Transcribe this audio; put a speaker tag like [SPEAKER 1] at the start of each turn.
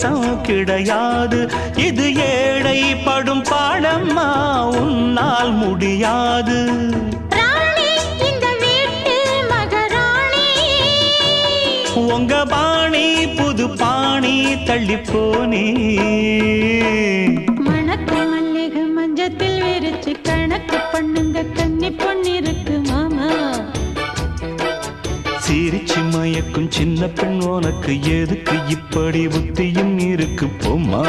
[SPEAKER 1] நேசம் கிடையாது. இது ஏழை படும் பாடம்மா, உன்னால் முடியாது. உங்க பாணி புது பாணி தள்ளிப்போனே.
[SPEAKER 2] மணக்கு மல்லிகை மஞ்சத்தில் விரிச்சு கணக்கு பண்ணுங்க, கன்னி பொண்ணு இருக்கு மாமா.
[SPEAKER 1] சிரிச்சு மயக்கும் சின்ன பெண் உனக்கு எதுக்கு இப்படி புத்தியும் இருக்கு போமா.